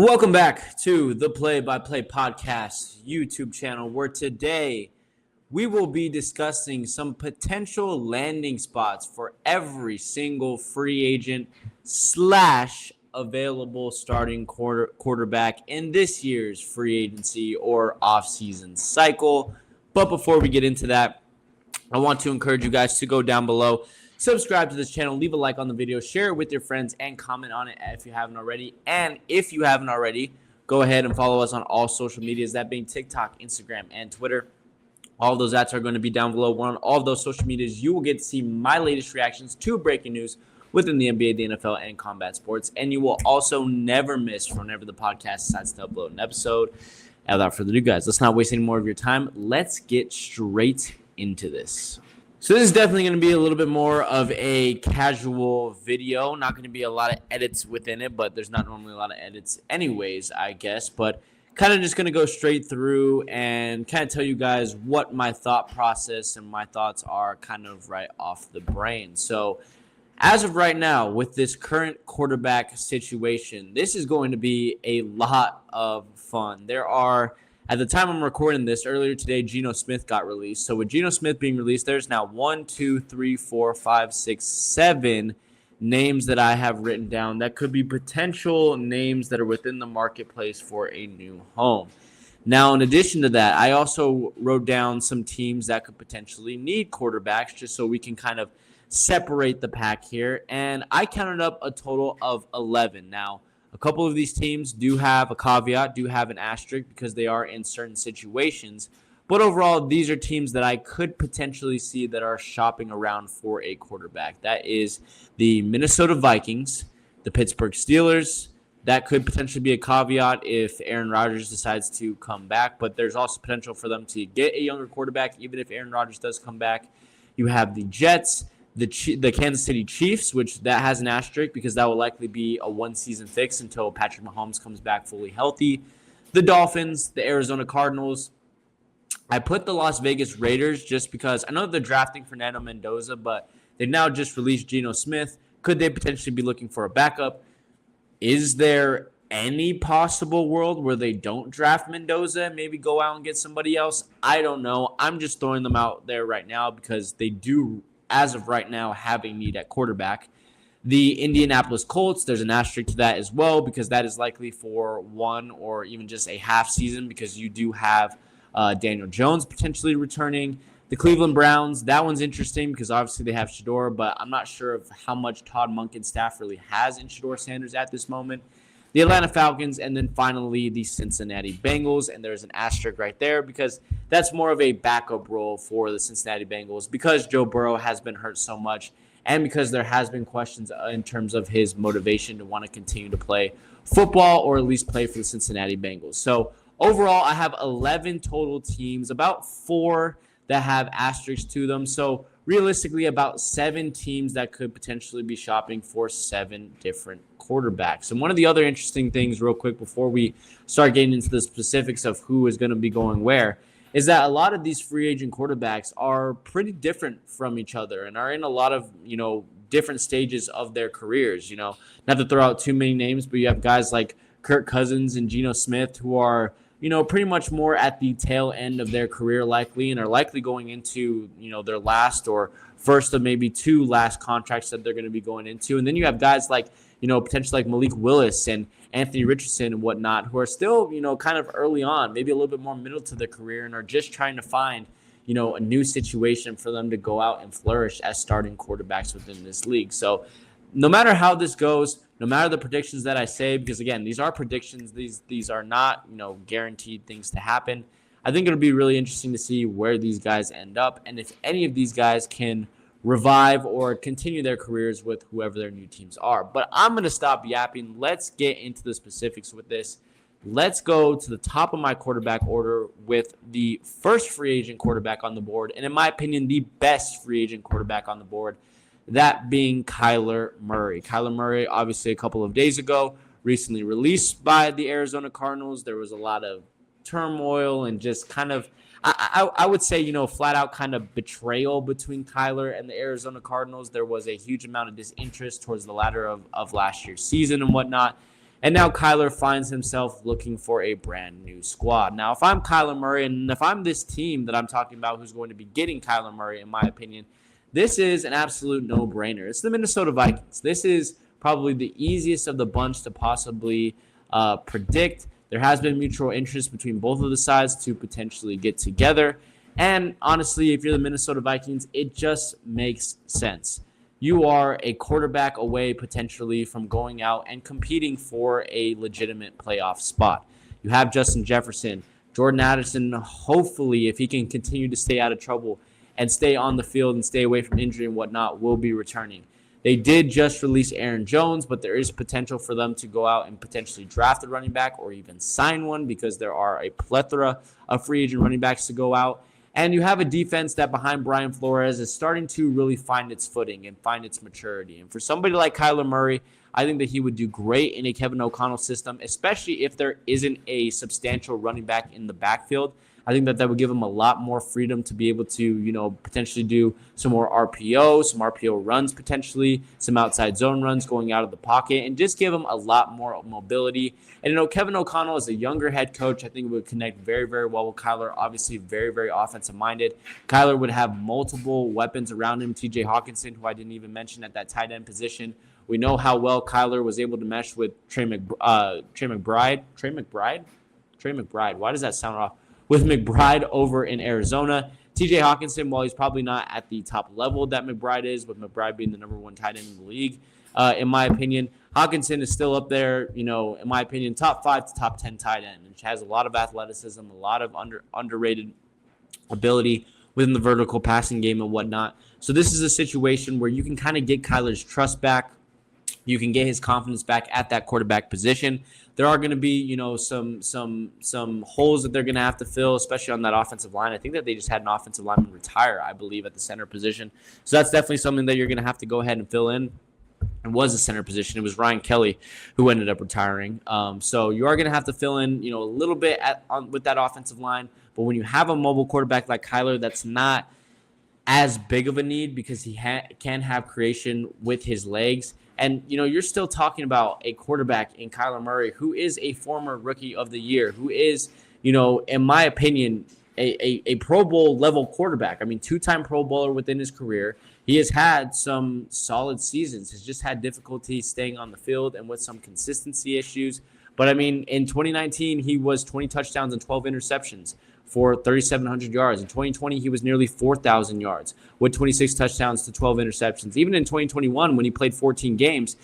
Welcome back to the Play by Play Podcast YouTube channel, where today we will be discussing some potential landing spots for every single free agent slash available starting quarterback in this year's free agency or offseason cycle. But before we get into that, I want to encourage you guys to go down below, subscribe to this channel, leave a like on the video, share it with your friends, and comment on it if you haven't already. And if you haven't already, go ahead and follow us on all social medias, that being TikTok, Instagram, and Twitter. All those ads are going to be down below. On all of those social medias, you will get to see my latest reactions to breaking news within the NBA, the NFL, and combat sports. And you will also never miss whenever the podcast decides to upload an episode. And without further ado, guys, let's not waste any more of your time. Let's get straight into this. So this is definitely going to be a little bit more of a casual video. Not going to be a lot of edits within it, but there's not normally a lot of edits anyways, I guess. But kind of just going to go straight through and kind of tell you guys what my thought process and my thoughts are kind of right off the brain. So as of right now, with this current quarterback situation, this is going to be a lot of fun. At the time I'm recording this, earlier today, Geno Smith got released. So with Geno Smith being released, there's now 1, 2, 3, 4, 5, 6, 7 names that I have written down that could be potential names that are within the marketplace for a new home. Now, in addition to that, I also wrote down some teams that could potentially need quarterbacks just so we can kind of separate the pack here. And I counted up a total of 11. Now, a couple of these teams do have a caveat, do have an asterisk because they are in certain situations. But overall, these are teams that I could potentially see that are shopping around for a quarterback. That is the Minnesota Vikings, the Pittsburgh Steelers. That could potentially be a caveat if Aaron Rodgers decides to come back. But there's also potential for them to get a younger quarterback, even if Aaron Rodgers does come back. You have the Jets, the Kansas City Chiefs, which that has an asterisk because that will likely be a one-season fix until Patrick Mahomes comes back fully healthy. The Dolphins, the Arizona Cardinals. I put the Las Vegas Raiders just because I know they're drafting Fernando Mendoza, but they've now just released Geno Smith. Could they potentially be looking for a backup? Is there any possible world where they don't draft Mendoza and maybe go out and get somebody else? I don't know. I'm just throwing them out there right now because they do, as of right now, have a need at quarterback. The Indianapolis Colts, there's an asterisk to that as well because that is likely for one or even just a half season because you do have Daniel Jones potentially returning. The Cleveland Browns, that one's interesting because obviously they have Shedeur, but I'm not sure of how much Todd Monken's staff really has in Shedeur Sanders at this moment. The Atlanta Falcons, and then finally the Cincinnati Bengals, and there's an asterisk right there because that's more of a backup role for the Cincinnati Bengals because Joe Burrow has been hurt so much and because there has been questions in terms of his motivation to want to continue to play football or at least play for the Cincinnati Bengals. So overall, I have 11 total teams, about 4 that have asterisks to them. So realistically, about 7 teams that could potentially be shopping for 7 different quarterbacks. And one of the other interesting things, real quick, before we start getting into the specifics of who is going to be going where, is that a lot of these free agent quarterbacks are pretty different from each other and are in a lot of, different stages of their careers. Not to throw out too many names, but you have guys like Kirk Cousins and Geno Smith who are pretty much more at the tail end of their career likely and are likely going into, their last or first of maybe 2 last contracts that they're going to be going into. And then you have guys like, potentially like Malik Willis and Anthony Richardson and whatnot who are still, kind of early on, maybe a little bit more middle to their career and are just trying to find, a new situation for them to go out and flourish as starting quarterbacks within this league. So no matter how this goes, no matter the predictions that I say, because again, these are predictions, these are not, guaranteed things to happen. I think it'll be really interesting to see where these guys end up and if any of these guys can revive or continue their careers with whoever their new teams are. But I'm going to stop yapping. Let's get into the specifics with this. Let's go to the top of my quarterback order with the first free agent quarterback on the board, and in my opinion, the best free agent quarterback on the board, that being Kyler Murray. Kyler Murray, obviously a couple of days ago, recently released by the Arizona Cardinals. There was a lot of turmoil and just kind of, I would say, flat out kind of betrayal between Kyler and the Arizona Cardinals. There was a huge amount of disinterest towards the latter of last year's season and whatnot. And now Kyler finds himself looking for a brand new squad. Now, if I'm Kyler Murray and if I'm this team that I'm talking about who's going to be getting Kyler Murray, in my opinion, this is an absolute no-brainer. It's the Minnesota Vikings. This is probably the easiest of the bunch to possibly predict. There has been mutual interest between both of the sides to potentially get together. And honestly, if you're the Minnesota Vikings, it just makes sense. You are a quarterback away potentially from going out and competing for a legitimate playoff spot. You have Justin Jefferson, Jordan Addison. Hopefully, if he can continue to stay out of trouble and stay on the field and stay away from injury and whatnot, will be returning. They did just release Aaron Jones, but there is potential for them to go out and potentially draft a running back or even sign one because there are a plethora of free agent running backs to go out. And you have a defense that behind Brian Flores is starting to really find its footing and find its maturity. And for somebody like Kyler Murray, I think that he would do great in a Kevin O'Connell system, especially if there isn't a substantial running back in the backfield. I think that would give him a lot more freedom to be able to, potentially do some more RPO, some RPO runs potentially, some outside zone runs going out of the pocket, and just give him a lot more mobility. And, Kevin O'Connell is a younger head coach. I think it would connect very, very well with Kyler. Obviously, very, very offensive-minded. Kyler would have multiple weapons around him. T.J. Hawkinson, who I didn't even mention at that tight end position. We know how well Kyler was able to mesh with Trey McBride. Why does that sound off? With McBride over in Arizona. T.J. Hawkinson, while he's probably not at the top level that McBride is, with McBride being the number one tight end in the league, in my opinion, Hawkinson is still up there, in my opinion, top 5 to top 10 tight end, which has a lot of athleticism, a lot of underrated ability within the vertical passing game and whatnot. So this is a situation where you can kind of get Kyler's trust back. You can get his confidence back at that quarterback position. There are going to be, some holes that they're going to have to fill, especially on that offensive line. I think that they just had an offensive lineman retire, I believe, at the center position. So that's definitely something that you're going to have to go ahead and fill in. It was a center position. It was Ryan Kelly who ended up retiring. So you are going to have to fill in, a little bit with that offensive line. But when you have a mobile quarterback like Kyler, that's not as big of a need because he can have creation with his legs. And, you're still talking about a quarterback in Kyler Murray who is a former Rookie of the Year, who is, in my opinion, a Pro Bowl level quarterback. I mean, 2-time Pro Bowler within his career. He has had some solid seasons. Has just had difficulty staying on the field and with some consistency issues. But, I mean, in 2019, he was 20 touchdowns and 12 interceptions for 3,700 yards. In 2020, he was nearly 4,000 yards with 26 touchdowns to 12 interceptions. Even in 2021, when he played 14 games,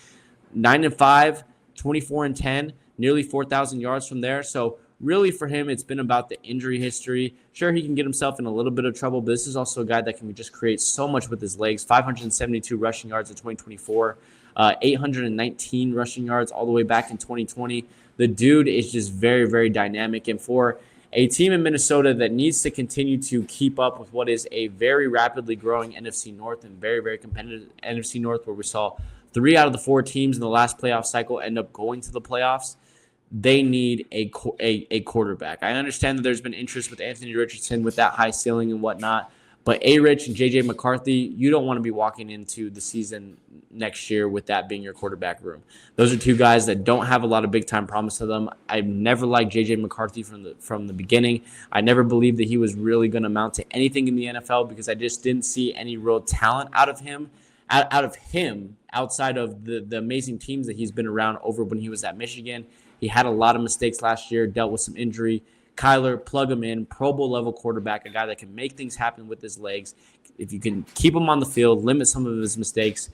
9-5, 24-10, nearly 4,000 yards from there. So really for him, it's been about the injury history. Sure, he can get himself in a little bit of trouble, but this is also a guy that can just create so much with his legs. 572 rushing yards in 2024, 819 rushing yards all the way back in 2020. The dude is just very, very dynamic. And for a team in Minnesota that needs to continue to keep up with what is a very rapidly growing NFC North and very, very competitive NFC North, where we saw 3 out of the 4 teams in the last playoff cycle end up going to the playoffs, they need a quarterback. I understand that there's been interest with Anthony Richardson with that high ceiling and whatnot, but A-Rich and J.J. McCarthy, you don't want to be walking into the season next year with that being your quarterback room. Those are 2 guys that don't have a lot of big-time promise to them. I've never liked J.J. McCarthy from the beginning. I never believed that he was really going to amount to anything in the NFL because I just didn't see any real talent out of him outside of the amazing teams that he's been around over when he was at Michigan. He had a lot of mistakes last year, dealt with some injury. Kyler, plug him in, Pro Bowl level quarterback, a guy that can make things happen with his legs. If you can keep him on the field, limit some of his mistakes,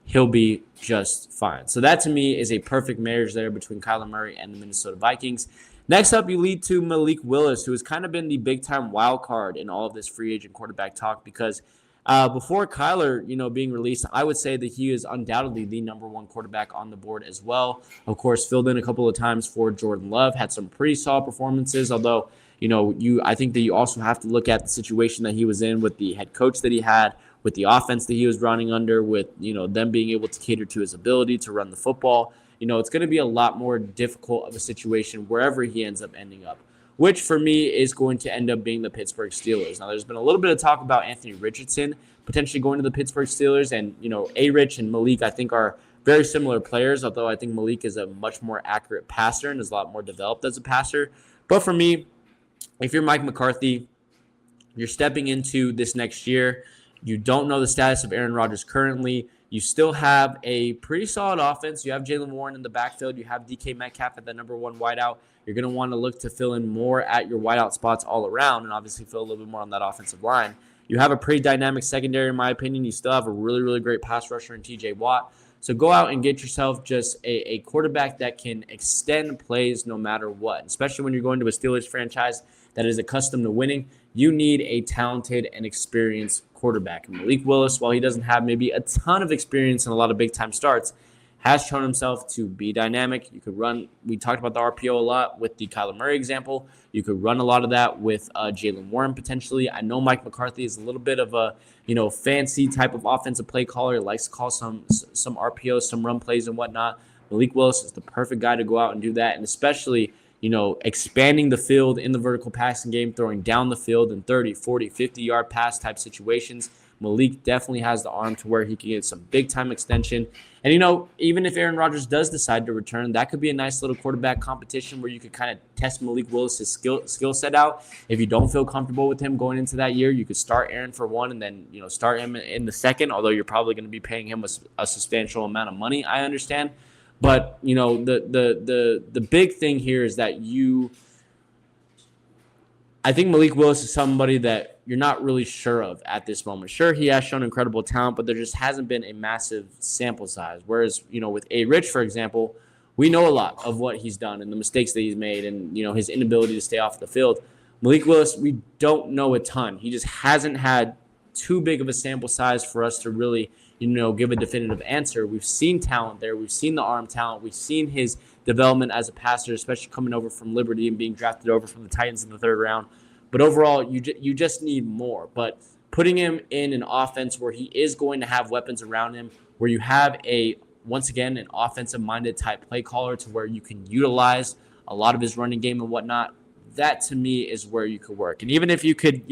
he'll be just fine. So that to me is a perfect marriage there between Kyler Murray and the Minnesota Vikings. Next up, you lead to Malik Willis, who has kind of been the big-time wild card in all of this free agent quarterback talk because before Kyler, being released, I would say that he is undoubtedly the number 1 quarterback on the board as well. Of course, filled in a couple of times for Jordan Love, had some pretty solid performances, although, I think that you also have to look at the situation that he was in with the head coach that he had, with the offense that he was running under, with, them being able to cater to his ability to run the football. It's going to be a lot more difficult of a situation wherever he ends up ending up, which for me is going to end up being the Pittsburgh Steelers. Now, there's been a little bit of talk about Anthony Richardson potentially going to the Pittsburgh Steelers, and, A-Rich and Malik, I think, are very similar players, although I think Malik is a much more accurate passer and is a lot more developed as a passer. But for me, if you're Mike McCarthy, you're stepping into this next year. You don't know the status of Aaron Rodgers currently. You still have a pretty solid offense. You have Jaylen Warren in the backfield. You have DK Metcalf at the number one wideout. You're going to want to look to fill in more at your wideout spots all around and obviously fill a little bit more on that offensive line. You have a pretty dynamic secondary, in my opinion. You still have a really, really great pass rusher in TJ Watt. So go out and get yourself just a quarterback that can extend plays no matter what, especially when you're going to a Steelers franchise that is accustomed to winning. You need a talented and experienced quarterback. And Malik Willis, while he doesn't have maybe a ton of experience in a lot of big-time starts, has shown himself to be dynamic. You could run, we talked about the RPO a lot with the Kyler Murray example. You could run a lot of that with Jaylen Warren potentially. I know Mike McCarthy is a little bit of a, fancy type of offensive play caller. He likes to call some RPOs, some run plays and whatnot. Malik Willis is the perfect guy to go out and do that, and especially expanding the field in the vertical passing game, throwing down the field in 30, 40, 50-yard pass type situations. Malik definitely has the arm to where he can get some big-time extension. And, even if Aaron Rodgers does decide to return, that could be a nice little quarterback competition where you could kind of test Malik Willis' skill set out. If you don't feel comfortable with him going into that year, you could start Aaron for one and then, start him in the second, although you're probably going to be paying him a substantial amount of money, I understand. But, the big thing here is that I think Malik Willis is somebody that you're not really sure of at this moment. Sure, he has shown incredible talent, but there just hasn't been a massive sample size. Whereas, with A. Rich, for example, we know a lot of what he's done and the mistakes that he's made and, his inability to stay off the field. Malik Willis, we don't know a ton. He just hasn't had too big of a sample size for us to really, give a definitive answer. We've seen talent there. We've seen the arm talent. We've seen his development as a passer, especially coming over from Liberty and being drafted over from the Titans in the third round. But overall, you just need more. But putting him in an offense where he is going to have weapons around him, where you have once again, an offensive-minded type play caller to where you can utilize a lot of his running game and whatnot, that to me is where you could work. And even if you could,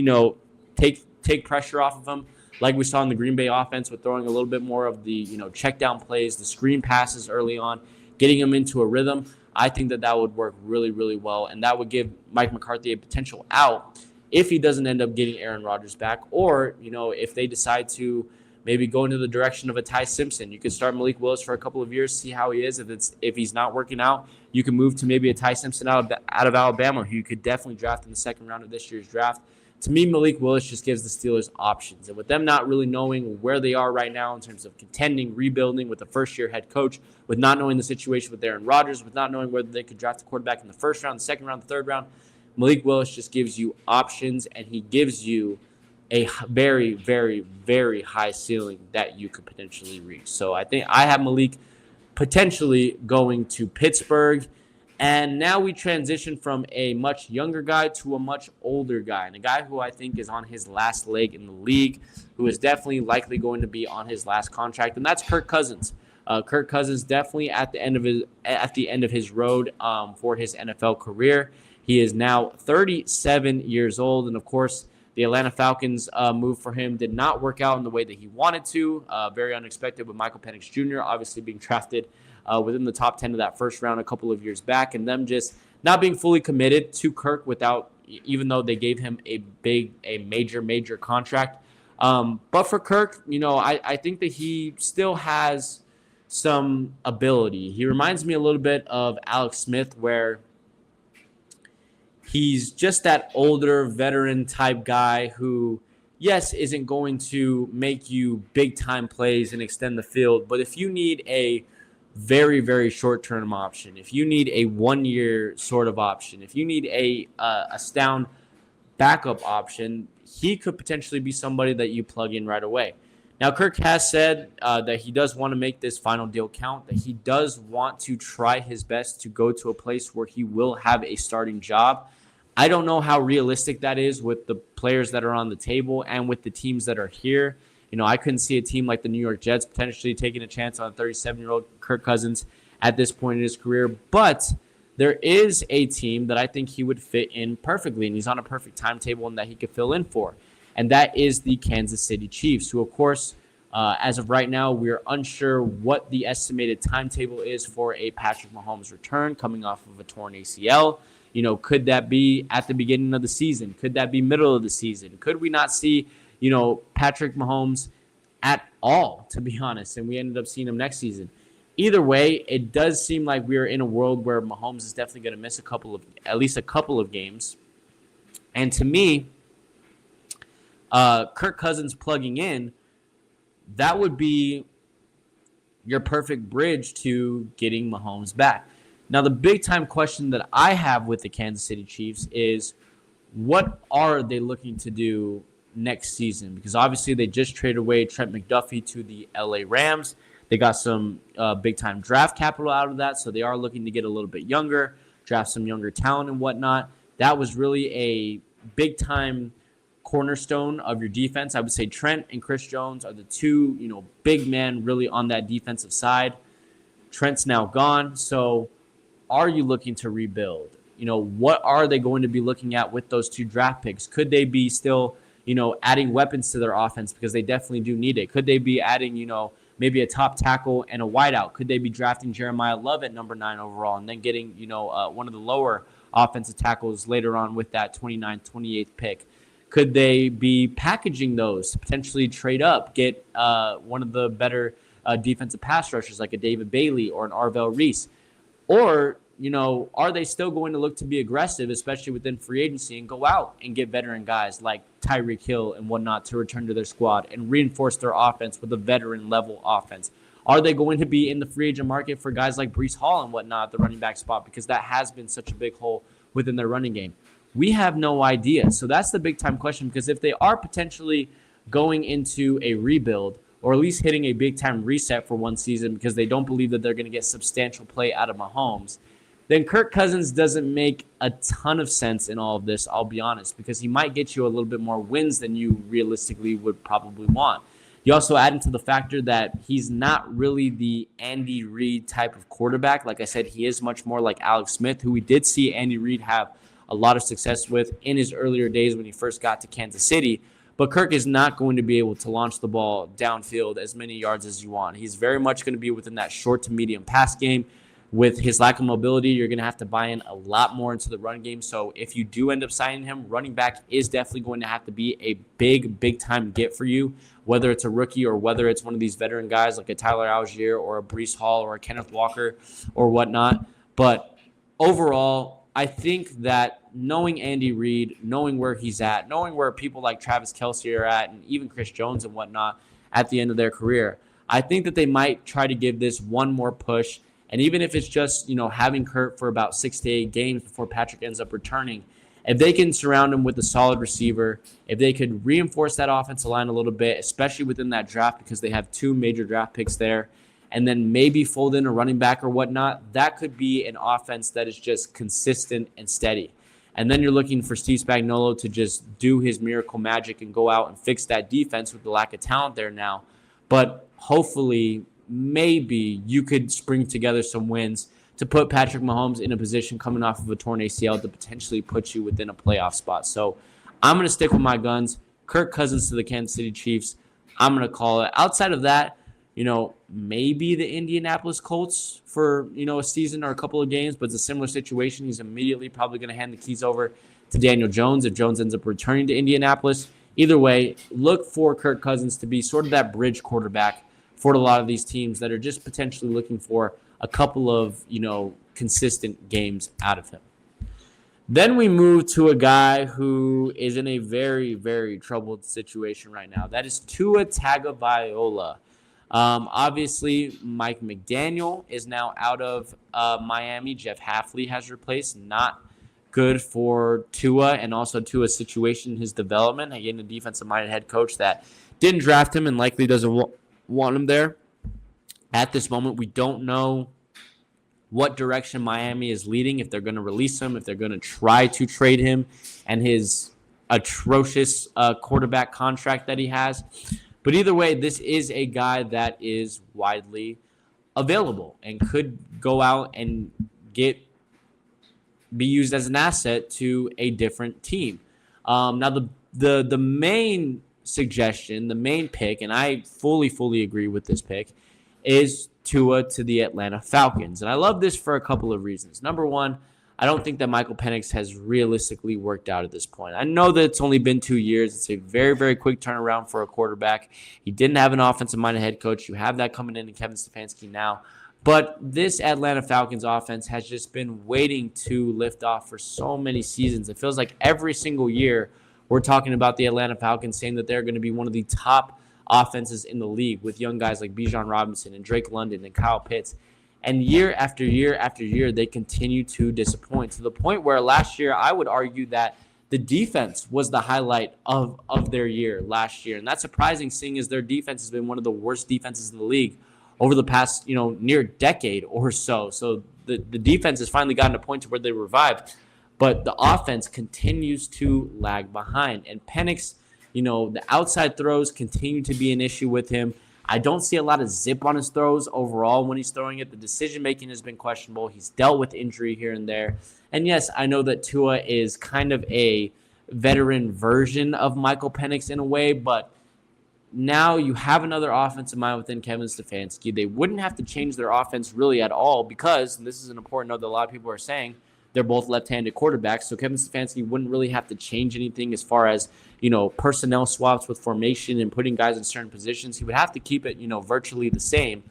take pressure off of him, like we saw in the Green Bay offense with throwing a little bit more of the, check down plays, the screen passes early on, getting him into a rhythm, I think that would work really, really well. And that would give Mike McCarthy a potential out if he doesn't end up getting Aaron Rodgers back, or, if they decide to maybe go into the direction of a Ty Simpson. You could start Malik Willis for a couple of years, see how he is. If he's not working out, you can move to maybe a Ty Simpson out of Alabama, who you could definitely draft in the second round of this year's draft. To me, Malik Willis just gives the Steelers options. And with them not really knowing where they are right now in terms of contending, rebuilding with a first-year head coach, with not knowing the situation with Aaron Rodgers, with not knowing whether they could draft a quarterback in the first round, the second round, the third round, Malik Willis just gives you options, and he gives you a very, very, very high ceiling that you could potentially reach. So I think I have Malik potentially going to Pittsburgh. And now we transition from a much younger guy to a much older guy, and a guy who I think is on his last leg in the league, who is definitely likely going to be on his last contract, and that's Kirk Cousins. Kirk Cousins definitely at the end of his road for his NFL career. He is now 37 years old, and of course, the Atlanta Falcons move for him did not work out in the way that he wanted to. Very unexpected with Michael Penix Jr. obviously being drafted within the top 10 of that first round a couple of years back, and them just not being fully committed to Kirk even though they gave him a major contract. But for Kirk, I think that he still has some ability. He reminds me a little bit of Alex Smith, where he's just that older veteran type guy who, yes, isn't going to make you big time plays and extend the field, but if you need a very, very short-term option, if you need a one-year sort of option, if you need a sound backup option, he could potentially be somebody that you plug in right away. Now, Kirk has said that he does want to make this final deal count, that he does want to try his best to go to a place where he will have a starting job. I don't know how realistic that is with the players that are on the table and with the teams that are here. I couldn't see a team like the New York Jets potentially taking a chance on a 37-year-old Kirk Cousins at this point in his career. But there is a team that I think he would fit in perfectly, and he's on a perfect timetable and that he could fill in for. And that is the Kansas City Chiefs, who, of course, As of right now, we're unsure what the estimated timetable is for a Patrick Mahomes return coming off of a torn ACL. Could that be at the beginning of the season? Could that be middle of the season? Could we not see, Patrick Mahomes at all, to be honest, and we ended up seeing him next season? Either way, it does seem like we are in a world where Mahomes is definitely going to miss at least a couple of games. And to me, Kirk Cousins plugging in, that would be your perfect bridge to getting Mahomes back. Now, the big-time question that I have with the Kansas City Chiefs is, what are they looking to do next season? Because obviously they just traded away Trent McDuffie to the LA Rams. They got some big-time draft capital out of that, so they are looking to get a little bit younger, draft some younger talent and whatnot. That was really a big-time cornerstone of your defense. I would say Trent and Chris Jones are the two, big men really on that defensive side. Trent's now gone, so are you looking to rebuild? What are they going to be looking at with those two draft picks? Could they be still, adding weapons to their offense, because they definitely do need it? Could they be adding, maybe a top tackle and a wideout? Could they be drafting Jeremiah Love at number 9 overall and then getting, one of the lower offensive tackles later on with that 29th, 28th pick? Could they be packaging those to potentially trade up, get one of the better defensive pass rushers like a David Bailey or an Arvell Reese? Or, are they still going to look to be aggressive, especially within free agency, and go out and get veteran guys like Tyreek Hill and whatnot to return to their squad and reinforce their offense with a veteran-level offense? Are they going to be in the free agent market for guys like Breece Hall and whatnot at the running back spot, because that has been such a big hole within their running game? We have no idea. So that's the big-time question, because if they are potentially going into a rebuild, or at least hitting a big-time reset for one season because they don't believe that they're going to get substantial play out of Mahomes, then Kirk Cousins doesn't make a ton of sense in all of this, I'll be honest, because he might get you a little bit more wins than you realistically would probably want. You also add into the factor that he's not really the Andy Reid type of quarterback. Like I said, he is much more like Alex Smith, who we did see Andy Reid have a lot of success with in his earlier days when he first got to Kansas City. But Kirk is not going to be able to launch the ball downfield as many yards as you want. He's very much going to be within that short to medium pass game. With his lack of mobility, you're going to have to buy in a lot more into the run game. So if you do end up signing him, running back is definitely going to have to be a big time get for you, whether it's a rookie or whether it's one of these veteran guys like a Tyler Algier or a Breece Hall or a Kenneth Walker or whatnot. But overall, I think that knowing Andy Reid, knowing where he's at, knowing where people like Travis Kelce are at, and even Chris Jones and whatnot at the end of their career, I think that they might try to give this one more push. And even if it's just, having Kurt for about 6 to 8 games before Patrick ends up returning, if they can surround him with a solid receiver, if they could reinforce that offensive line a little bit, especially within that draft, because they have 2 major draft picks there, and then maybe fold in a running back or whatnot, that could be an offense that is just consistent and steady. And then you're looking for Steve Spagnuolo to just do his miracle magic and go out and fix that defense with the lack of talent there now. But hopefully, maybe you could spring together some wins to put Patrick Mahomes in a position coming off of a torn ACL to potentially put you within a playoff spot. So I'm going to stick with my guns. Kirk Cousins to the Kansas City Chiefs. I'm going to call it. Outside of that, maybe the Indianapolis Colts for, a season or a couple of games, but it's a similar situation. He's immediately probably going to hand the keys over to Daniel Jones if Jones ends up returning to Indianapolis. Either way, look for Kirk Cousins to be sort of that bridge quarterback for a lot of these teams that are just potentially looking for a couple of, consistent games out of him. Then we move to a guy who is in a very, very troubled situation right now. That is Tua Tagovailoa. Obviously, Mike McDaniel is now out of Miami. Jeff Hafley has replaced. Not good for Tua and also Tua's situation, his development. Again, a defensive-minded head coach that didn't draft him and likely doesn't want him there. At this moment, we don't know what direction Miami is leading, if they're going to release him, if they're going to try to trade him and his atrocious quarterback contract that he has. But either way, this is a guy that is widely available and could go out and be used as an asset to a different team. Now, the main suggestion, the main pick, and I fully agree with this pick, is Tua to the Atlanta Falcons. And I love this for a couple of reasons. Number one, I don't think that Michael Penix has realistically worked out at this point. I know that it's only been 2 years. It's a very quick turnaround for a quarterback. He didn't have an offensive-minded head coach. You have that coming in Kevin Stefanski now. But this Atlanta Falcons offense has just been waiting to lift off for so many seasons. It feels like every single year we're talking about the Atlanta Falcons, saying that they're going to be one of the top offenses in the league with young guys like Bijan Robinson and Drake London and Kyle Pitts. And year after year, they continue to disappoint, to the point where last year I would argue that the defense was the highlight of their year last year. And that's surprising, seeing as their defense has been one of the worst defenses in the league over the past, near decade or so. So the defense has finally gotten to a point to where they revived. But the offense continues to lag behind. And Penix, the outside throws continue to be an issue with him. I don't see a lot of zip on his throws overall when he's throwing it. The decision-making has been questionable. He's dealt with injury here and there. And yes, I know that Tua is kind of a veteran version of Michael Penix in a way, but now you have another offensive mind within Kevin Stefanski. They wouldn't have to change their offense really at all because, and this is an important note that a lot of people are saying, they're both left-handed quarterbacks, so Kevin Stefanski wouldn't really have to change anything as far as, personnel swaps with formation and putting guys in certain positions. He would have to keep it, virtually the same.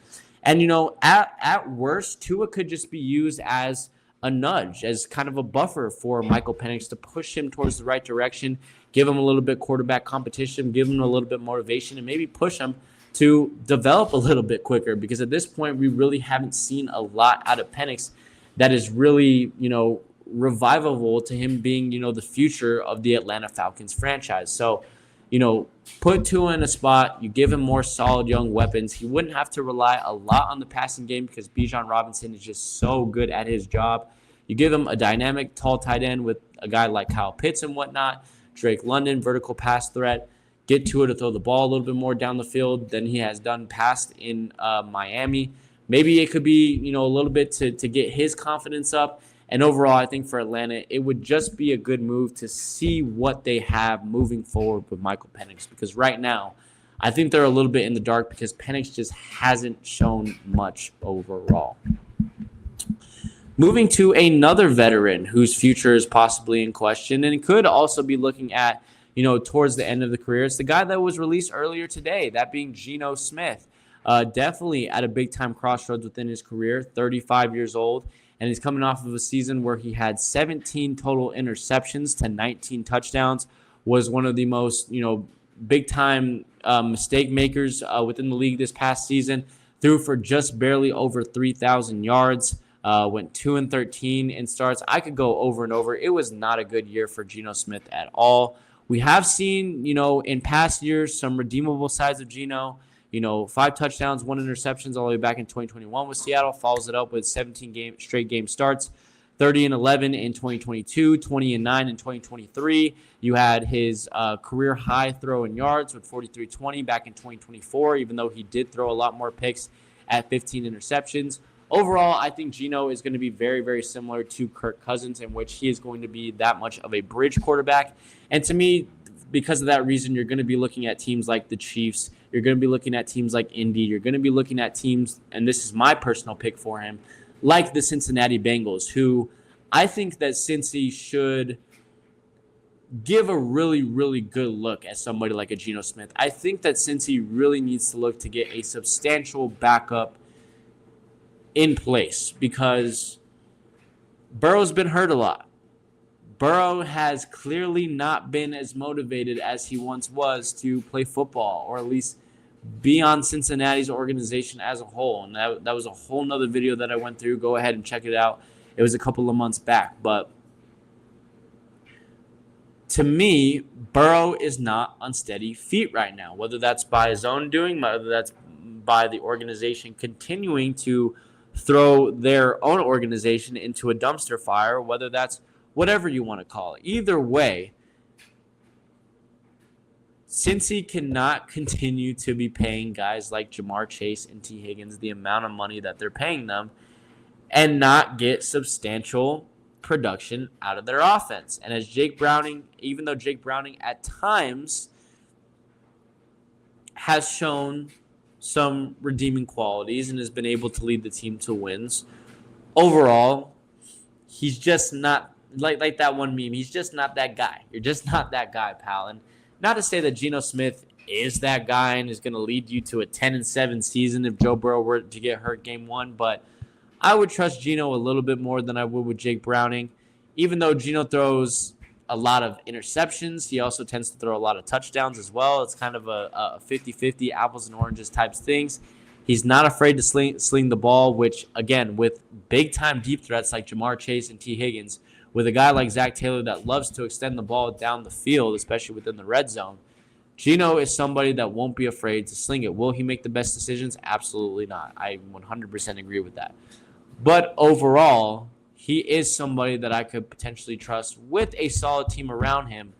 And, at worst, Tua could just be used as a nudge, as kind of a buffer for Michael Penix to push him towards the right direction, give him a little bit quarterback competition, give him a little bit motivation, and maybe push him to develop a little bit quicker, because at this point we really haven't seen a lot out of Penix that is really, revivable to him being, the future of the Atlanta Falcons franchise. So, put Tua in a spot, you give him more solid young weapons. He wouldn't have to rely a lot on the passing game because Bijan Robinson is just so good at his job. You give him a dynamic, tall tight end with a guy like Kyle Pitts and whatnot, Drake London, vertical pass threat. Get Tua to throw the ball a little bit more down the field than he has done past in Miami. Maybe it could be, a little bit to get his confidence up. And overall, I think for Atlanta, it would just be a good move to see what they have moving forward with Michael Penix. Because right now, I think they're a little bit in the dark because Penix just hasn't shown much overall. Moving to another veteran whose future is possibly in question and could also be looking at, towards the end of the career. It's the guy that was released earlier today, that being Geno Smith. Definitely at a big-time crossroads within his career, 35 years old. And he's coming off of a season where he had 17 total interceptions to 19 touchdowns, was one of the most, big-time mistake makers within the league this past season, threw for just barely over 3,000 yards, went 2-13 in starts. I could go over and over. It was not a good year for Geno Smith at all. We have seen, in past years, some redeemable sides of Geno. 5 touchdowns, 1 interceptions all the way back in 2021 with Seattle. Follows it up with 17 straight game starts, 30-11 in 2022, 20-9 in 2023. You had his career high throw in yards with 43-20 back in 2024, even though he did throw a lot more picks at 15 interceptions. Overall, I think Geno is going to be very similar to Kirk Cousins, in which he is going to be that much of a bridge quarterback. And to me, because of that reason, you're going to be looking at teams like the Chiefs. You're going to be looking at teams like Indy. You're going to be looking at teams, and this is my personal pick for him, like the Cincinnati Bengals, who I think that Cincy should give a really good look at somebody like a Geno Smith. I think that Cincy really needs to look to get a substantial backup in place because Burrow's been hurt a lot. Burrow has clearly not been as motivated as he once was to play football, or at least be on Cincinnati's organization as a whole. And that was a whole nother video that I went through. Go ahead and check it out. It was a couple of months back. But to me, Burrow is not on steady feet right now, whether that's by his own doing, whether that's by the organization continuing to throw their own organization into a dumpster fire, whether that's whatever you want to call it. Either way, Cincy cannot continue to be paying guys like Jamar Chase and T. Higgins the amount of money that they're paying them and not get substantial production out of their offense. And as Jake Browning, even though Jake Browning at times has shown some redeeming qualities and has been able to lead the team to wins. Overall, he's just not like that one meme. He's just not that guy. You're just not that guy, pal. And not to say that Geno Smith is that guy and is going to lead you to a 10-7 season if Joe Burrow were to get hurt game one, but I would trust Geno a little bit more than I would with Jake Browning. Even though Geno throws a lot of interceptions, he also tends to throw a lot of touchdowns as well. It's kind of a 50-50 apples and oranges types things. He's not afraid to sling the ball, which, again, with big-time deep threats like Jamar Chase and T. Higgins, with a guy like Zach Taylor that loves to extend the ball down the field, especially within the red zone, Geno is somebody that won't be afraid to sling it. Will he make the best decisions? Absolutely not. I 100% agree with that. But overall, he is somebody that I could potentially trust with a solid team around him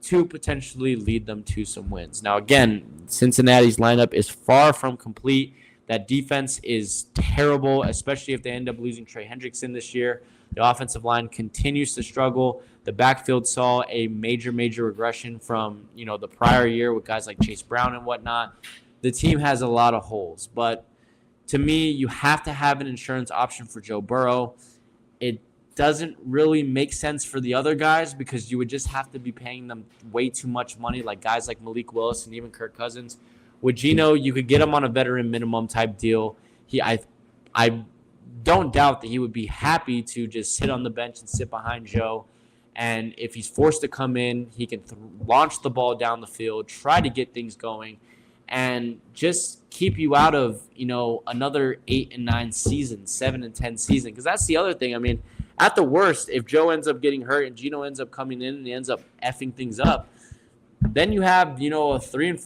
to potentially lead them to some wins. Now, again, Cincinnati's lineup is far from complete. That defense is terrible, especially if they end up losing Trey Hendrickson this year. The offensive line continues to struggle. The backfield saw a major regression from, the prior year with guys like Chase Brown and whatnot. The team has a lot of holes, but to me, you have to have an insurance option for Joe Burrow. It doesn't really make sense for the other guys because you would just have to be paying them way too much money, like guys like Malik Willis and even Kirk Cousins. With Geno, you could get him on a veteran minimum type deal. I don't doubt that he would be happy to just sit on the bench and sit behind Joe. And if he's forced to come in, he can launch the ball down the field, try to get things going, and just keep you out of, another 8 and 9 season, 7 and 10 season. Because that's the other thing. I mean, at the worst, if Joe ends up getting hurt and Geno ends up coming in and he ends up effing things up, then you have, a 3-14,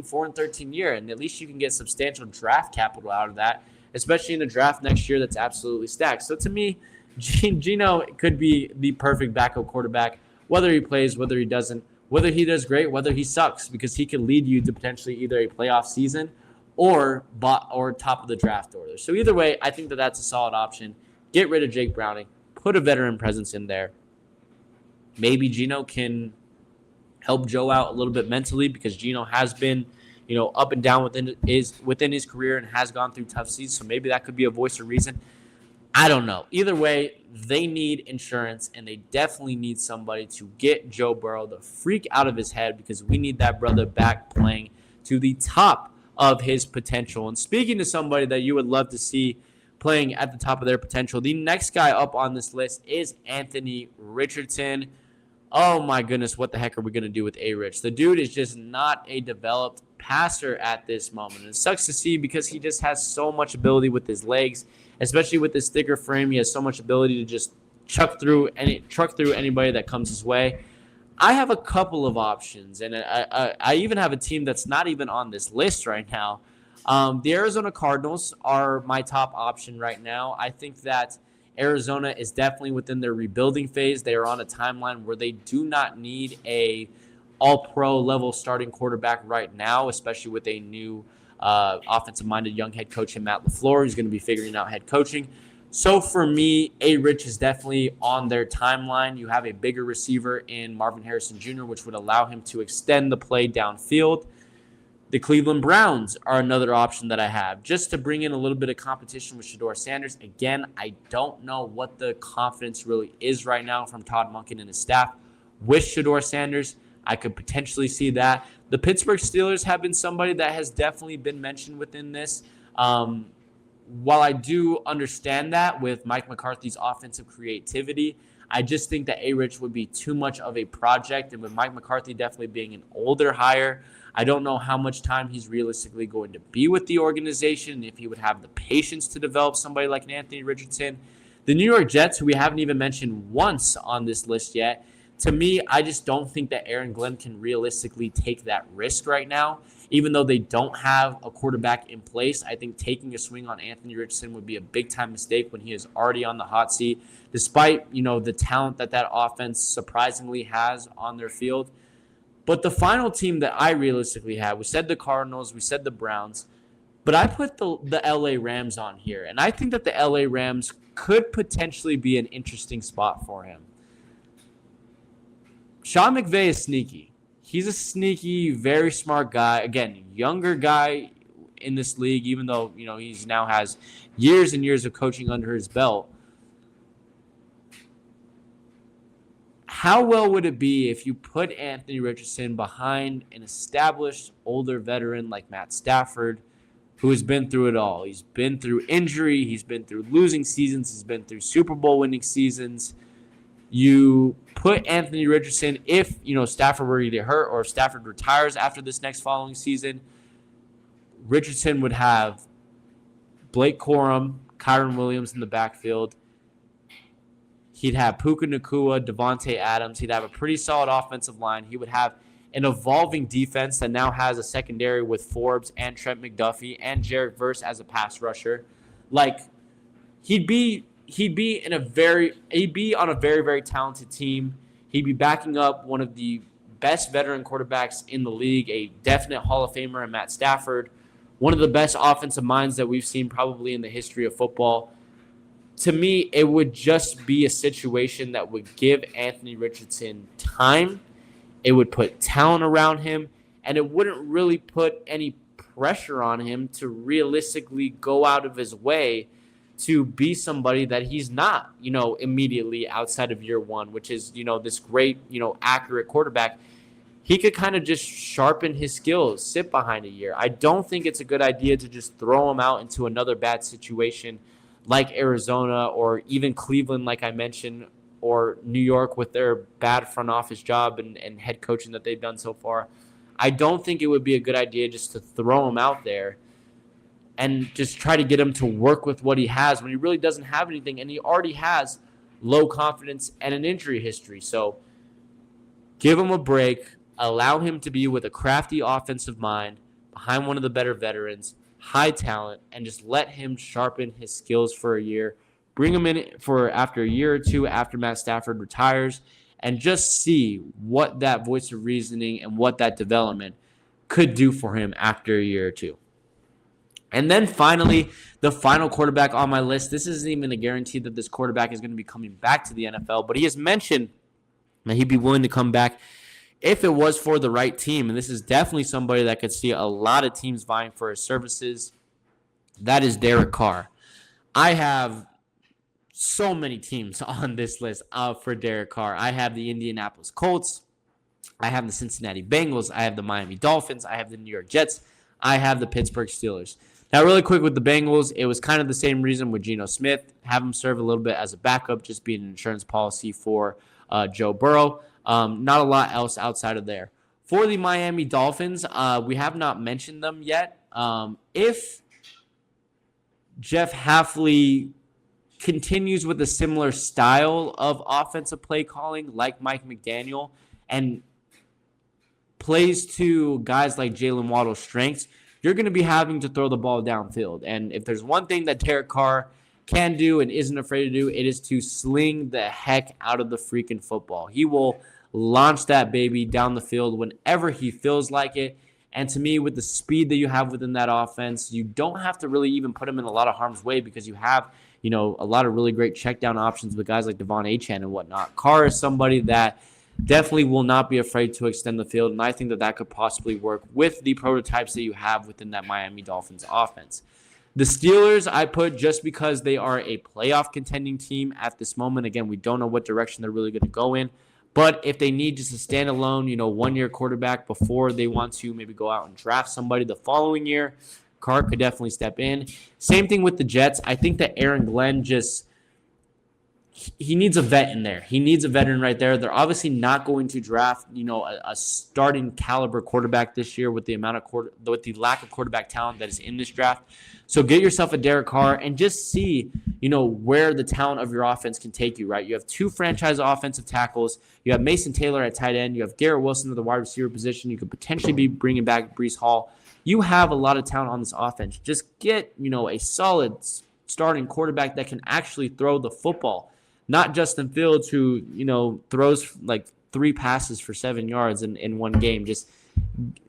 4-13 year, and at least you can get substantial draft capital out of that, especially in the draft next year that's absolutely stacked. So to me, Geno could be the perfect backup quarterback, whether he plays, whether he doesn't, whether he does great, whether he sucks, because he can lead you to potentially either a playoff season or top of the draft order. So either way, I think that that's a solid option. Get rid of Jake Browning, put a veteran presence in there. Maybe Geno can help Joe out a little bit mentally because Geno has been, up and down within his career and has gone through tough seasons. So maybe that could be a voice of reason. I don't know. Either way, they need insurance, and they definitely need somebody to get Joe Burrow the freak out of his head because we need that brother back playing to the top of his potential. And speaking to somebody that you would love to see playing at the top of their potential, the next guy up on this list is Anthony Richardson. Oh my goodness, what the heck are we going to do with A-Rich? The dude is just not a developed passer at this moment. And it sucks to see because he just has so much ability with his legs, especially with his thicker frame. He has so much ability to just truck through anybody that comes his way. I have a couple of options, and I even have a team that's not even on this list right now. The Arizona Cardinals are my top option right now. I think that Arizona is definitely within their rebuilding phase. They are on a timeline where they do not need a all-pro level starting quarterback right now, especially with a new offensive-minded young head coach in Matt LaFleur, who's going to be figuring out head coaching. So for me, A-Rich is definitely on their timeline. You have a bigger receiver in Marvin Harrison Jr., which would allow him to extend the play downfield. The Cleveland Browns are another option that I have, just to bring in a little bit of competition with Shedeur Sanders. Again, I don't know what the confidence really is right now from Todd Monken and his staff with Shedeur Sanders. I could potentially see that. The Pittsburgh Steelers have been somebody that has definitely been mentioned within this. While I do understand that with Mike McCarthy's offensive creativity, I just think that A-Rich would be too much of a project. And with Mike McCarthy definitely being an older hire, I don't know how much time he's realistically going to be with the organization, if he would have the patience to develop somebody like an Anthony Richardson. The New York Jets, who we haven't even mentioned once on this list yet, to me, I just don't think that Aaron Glenn can realistically take that risk right now. Even though they don't have a quarterback in place, I think taking a swing on Anthony Richardson would be a big-time mistake when he is already on the hot seat, despite, the talent that offense surprisingly has on their field. But the final team that I realistically have, we said the Cardinals, we said the Browns, but I put the LA Rams on here, and I think that the LA Rams could potentially be an interesting spot for him. Sean McVay is sneaky. he's a sneaky, very smart guy. Again, younger guy in this league, even though, he's now has years and years of coaching under his belt. How well would it be if you put Anthony Richardson behind an established older veteran like Matt Stafford, who has been through it all? He's been through injury. He's been through losing seasons. He's been through Super Bowl winning seasons. You put Anthony Richardson, if, Stafford were to get hurt or if Stafford retires after this next following season, Richardson would have Blake Corum, Kyron Williams in the backfield. He'd have Puka Nacua, Devontae Adams. He'd have a pretty solid offensive line. He would have an evolving defense that now has a secondary with Forbes and Trent McDuffie and Jarek Verse as a pass rusher. Like, he'd be on a very, very talented team. He'd be backing up one of the best veteran quarterbacks in the league, a definite Hall of Famer in Matt Stafford, one of the best offensive minds that we've seen probably in the history of football. To me, it would just be a situation that would give Anthony Richardson time. It would put talent around him, and it wouldn't really put any pressure on him to realistically go out of his way to be somebody that he's not, immediately outside of year one, which is, this great, accurate quarterback. He could kind of just sharpen his skills, sit behind a year. I don't think it's a good idea to just throw him out into another bad situation like Arizona or even Cleveland, like I mentioned, or New York with their bad front office job and head coaching that they've done so far. I don't think it would be a good idea just to throw him out there and just try to get him to work with what he has when he really doesn't have anything, and he already has low confidence and an injury history. So give him a break, allow him to be with a crafty offensive mind behind one of the better veterans, high talent, and just let him sharpen his skills for a year. Bring him in for after a year or two after Matt Stafford retires, and just see what that voice of reasoning and what that development could do for him after a year or two. And then finally, the final quarterback on my list. This isn't even a guarantee that this quarterback is going to be coming back to the NFL, but he has mentioned that he'd be willing to come back if it was for the right team. And this is definitely somebody that could see a lot of teams vying for his services. That is Derek Carr. I have so many teams on this list for Derek Carr. I have the Indianapolis Colts. I have the Cincinnati Bengals. I have the Miami Dolphins. I have the New York Jets. I have the Pittsburgh Steelers. Now, really quick with the Bengals, it was kind of the same reason with Geno Smith. Have him serve a little bit as a backup, just being an insurance policy for Joe Burrow. Not a lot else outside of there. For the Miami Dolphins, we have not mentioned them yet. If Jeff Hafley continues with a similar style of offensive play calling like Mike McDaniel and plays to guys like Jalen Waddle's strengths, you're going to be having to throw the ball downfield. And if there's one thing that Derek Carr can do and isn't afraid to do, it is to sling the heck out of the freaking football. He will launch that baby down the field whenever he feels like it. And to me, with the speed that you have within that offense, you don't have to really even put him in a lot of harm's way because you have, a lot of really great check down options with guys like Devon Achane and whatnot. Carr is somebody that definitely will not be afraid to extend the field, and I think that could possibly work with the prototypes that you have within that Miami Dolphins offense. The Steelers, I put just because they are a playoff contending team at this moment. Again, we don't know what direction they're really going to go in, but if they need just a standalone, one-year quarterback before they want to maybe go out and draft somebody the following year, Carr could definitely step in. Same thing with the Jets. I think that Aaron Glenn he needs a vet in there. He needs a veteran right there. They're obviously not going to draft, a starting caliber quarterback this year with the lack of quarterback talent that is in this draft. So get yourself a Derek Carr and just see, where the talent of your offense can take you, right? You have two franchise offensive tackles. You have Mason Taylor at tight end. You have Garrett Wilson at the wide receiver position. You could potentially be bringing back Breece Hall. You have a lot of talent on this offense. Just get, a solid starting quarterback that can actually throw the football. Not Justin Fields, who, throws like 3 passes for 7 yards in one game. Just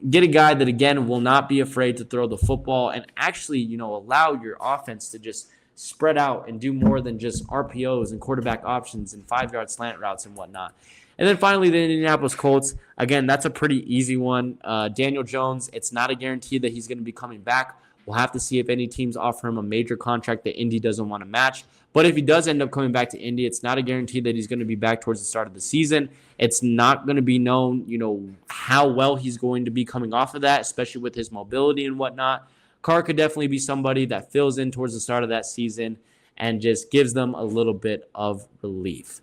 get a guy that, again, will not be afraid to throw the football and actually, allow your offense to just spread out and do more than just RPOs and quarterback options and 5-yard slant routes and whatnot. And then finally, the Indianapolis Colts. Again, that's a pretty easy one. Daniel Jones, it's not a guarantee that he's going to be coming back. We'll have to see if any teams offer him a major contract that Indy doesn't want to match. But if he does end up coming back to Indy, it's not a guarantee that he's going to be back towards the start of the season. It's not going to be known, how well he's going to be coming off of that, especially with his mobility and whatnot. Carr could definitely be somebody that fills in towards the start of that season and just gives them a little bit of relief.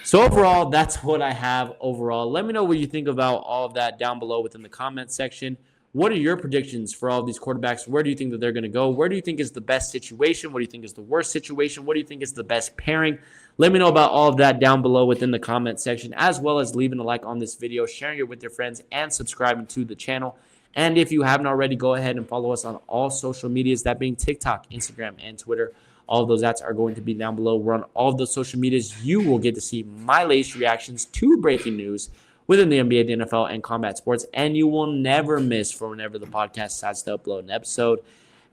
So overall, that's what I have overall. Let me know what you think about all of that down below within the comment section. What are your predictions for all of these quarterbacks? Where do you think that they're going to go? Where do you think is the best situation? What do you think is the worst situation? What do you think is the best pairing? Let me know about all of that down below within the comment section, as well as leaving a like on this video, sharing it with your friends, and subscribing to the channel. And if you haven't already, go ahead and follow us on all social medias, that being TikTok, Instagram, and Twitter. All of those ads are going to be down below. We're on all of those social medias. You will get to see my latest reactions to breaking news within the NBA, the NFL, and combat sports. And you will never miss for whenever the podcast decides to upload an episode.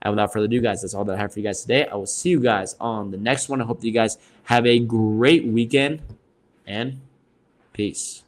And without further ado, guys, that's all that I have for you guys today. I will see you guys on the next one. I hope that you guys have a great weekend, and peace.